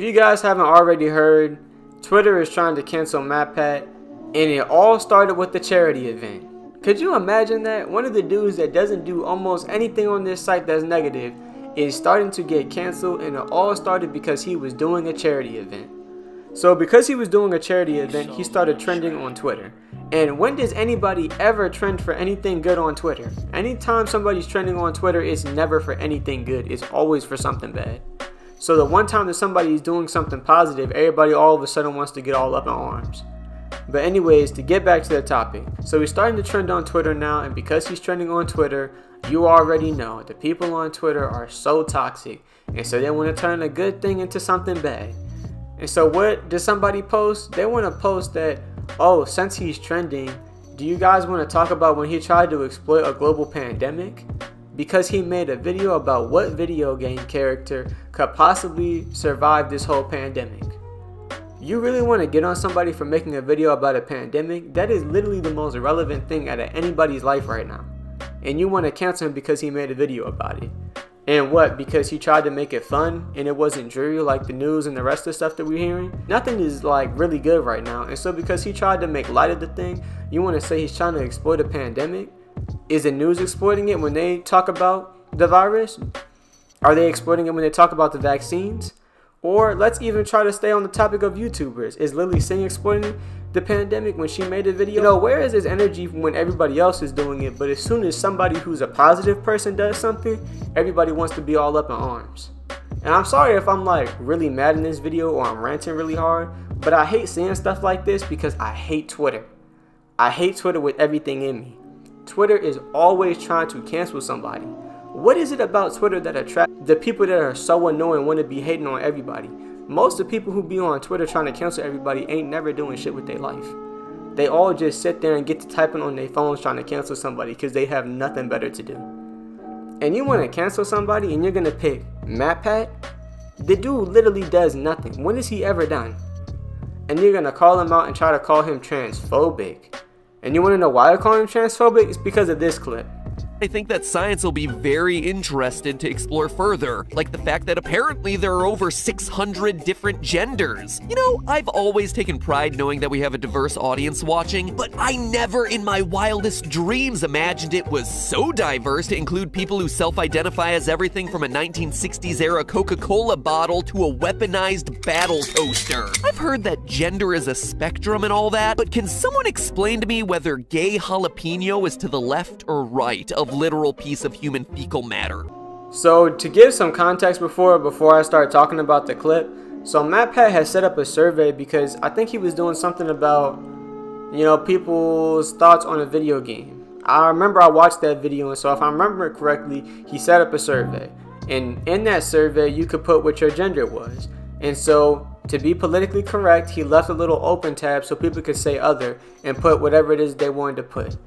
If you guys haven't already heard, Twitter is trying to cancel MatPat, and it all started with the charity event. Could you imagine that? One of the dudes that doesn't do almost anything on this site that's negative is starting to get canceled, and it all started because he was doing a charity event. So because he was doing a charity event, he started trending on Twitter. And when does anybody ever trend for anything good on Twitter? Anytime somebody's trending on Twitter, it's never for anything good. It's always for something bad. So the one time that somebody's doing something positive, everybody all of a sudden wants to get all up in arms. But anyways, to get back to the topic. So he's starting to trend on Twitter now, and because he's trending on Twitter, you already know the people on Twitter are so toxic. And so they want to turn a good thing into something bad. And so what does somebody post? They want to post that, oh, since he's trending, do you guys want to talk about when he tried to exploit a global pandemic? Because he made a video about what video game character could possibly survive this whole pandemic. You really want to get on somebody for making a video about a pandemic? That is literally the most relevant thing out of anybody's life right now. And you want to cancel him because he made a video about it. And what? Because he tried to make it fun and it wasn't dreary like the news and the rest of the stuff that we're hearing? Nothing is like really good right now. And so because he tried to make light of the thing, you want to say he's trying to exploit a pandemic? Is the news exploiting it when they talk about the virus? Are they exploiting it when they talk about the vaccines? Or let's even try to stay on the topic of YouTubers. Is Lily Singh exploiting the pandemic when she made a video? You know, where is his energy when everybody else is doing it? But as soon as somebody who's a positive person does something, everybody wants to be all up in arms. And I'm sorry if I'm like really mad in this video or I'm ranting really hard, but I hate seeing stuff like this because I hate Twitter. I hate Twitter with everything in me. Twitter is always trying to cancel somebody. What is it about Twitter that attracts the people that are so annoying and want to be hating on everybody? Most of the people who be on Twitter trying to cancel everybody ain't never doing shit with their life. They all just sit there and get to typing on their phones trying to cancel somebody because they have nothing better to do. And you want to cancel somebody and you're going to pick MatPat? The dude literally does nothing. When has he ever done? And you're going to call him out and try to call him transphobic. And you want to know why I call him transphobic? It's because of this clip. I think that science will be very interested to explore further, like the fact that apparently there are over 600 different genders. You know, I've always taken pride knowing that we have a diverse audience watching, but I never in my wildest dreams imagined it was so diverse to include people who self-identify as everything from a 1960s era Coca-Cola bottle to a weaponized battle toaster. I've heard that gender is a spectrum and all that, but can someone explain to me whether gay jalapeno is to the left or right of literal piece of human fecal matter? So to give some context before I start talking about the clip, so MatPat has set up a survey because I think he was doing something about, you know, people's thoughts on a video game. I remember I watched that video, and so if I remember it correctly, he set up a survey. And in that survey, you could put what your gender was. And so to be politically correct, he left a little open tab so people could say other and put whatever it is they wanted to put.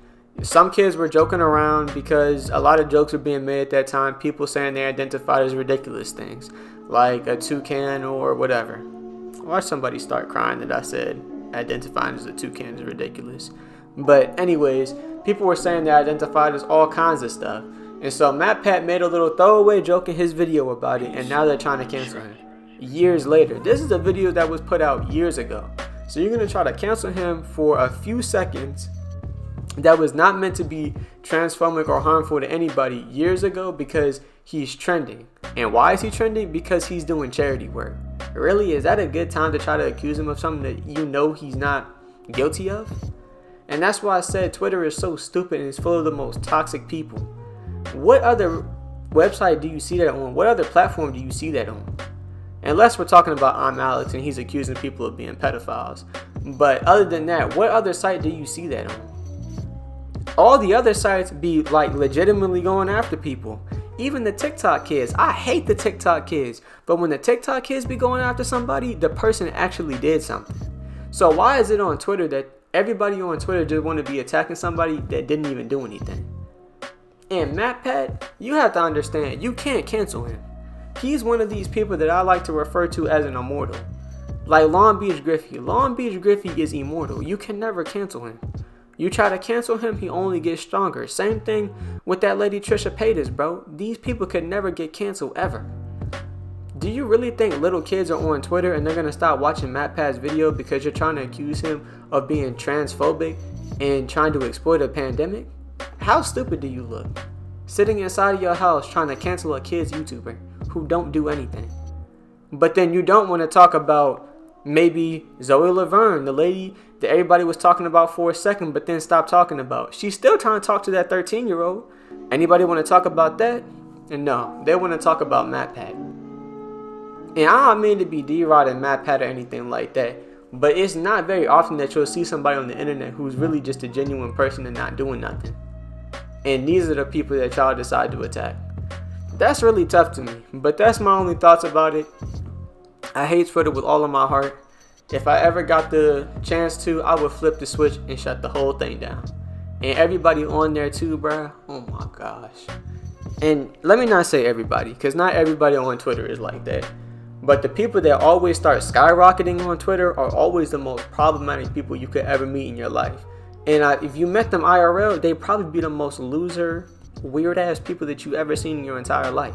Some kids were joking around because a lot of jokes were being made at that time. People saying they identified as ridiculous things, like a toucan or whatever. I watched somebody start crying that I said identifying as a toucan is ridiculous. But anyways, people were saying they identified as all kinds of stuff. And so MatPat made a little throwaway joke in his video about it, and now they're trying to cancel him. Years later. This is a video that was put out years ago. So you're going to try to cancel him for a few seconds that was not meant to be transphobic or harmful to anybody years ago because he's trending. And why is he trending? Because he's doing charity work. Really, is that a good time to try to accuse him of something that you know he's not guilty of? And that's why I said Twitter is so stupid and it's full of the most toxic people. What other website do you see that on? What other platform do you see that on? Unless we're talking about I'm Alex and he's accusing people of being pedophiles. But other than that, what other site do you see that on? All the other sites be like legitimately going after people. Even the TikTok kids. I hate the TikTok kids. But when the TikTok kids be going after somebody, the person actually did something. So why is it on Twitter that everybody on Twitter just want to be attacking somebody that didn't even do anything? And MatPat, you have to understand, you can't cancel him. He's one of these people that I like to refer to as an immortal. Like Long Beach Griffey. Long Beach Griffey is immortal. You can never cancel him. You try to cancel him, he only gets stronger. Same thing with that lady Trisha Paytas, bro. These people could never get canceled ever. Do you really think little kids are on Twitter and they're going to stop watching MatPat's video because you're trying to accuse him of being transphobic and trying to exploit a pandemic? How stupid do you look? Sitting inside of your house trying to cancel a kid's YouTuber who don't do anything. But then you don't want to talk about maybe Zoe Laverne, the lady that everybody was talking about for a second but then stopped talking about. She's still trying to talk to that 13-year-old. Anybody want to talk about that? And no, they want to talk about MatPat. And I don't mean to be D-Rod and MatPat or anything like that, but it's not very often that you'll see somebody on the internet who's really just a genuine person and not doing nothing. And these are the people that y'all decide to attack. That's really tough to me, but that's my only thoughts about it. I hate Twitter with all of my heart. If I ever got the chance to, I would flip the switch and shut the whole thing down. And everybody on there too, bruh. Oh my gosh. And let me not say everybody, because not everybody on Twitter is like that. But the people that always start skyrocketing on Twitter are always the most problematic people you could ever meet in your life. And if you met them IRL, they'd probably be the most loser, weird ass people that you ever seen in your entire life.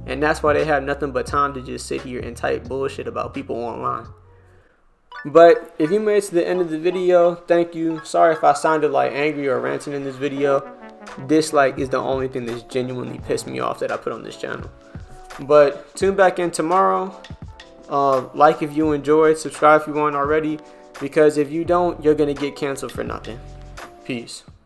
And that's why they have nothing but time to just sit here and type bullshit about people online. But if you made it to the end of the video, thank you. Sorry if I sounded like angry or ranting in this video. Dislike is the only thing that's genuinely pissed me off that I put on this channel. But tune back in tomorrow. Like if you enjoyed, subscribe if you weren't already, because if you don't, you're gonna get canceled for nothing. Peace.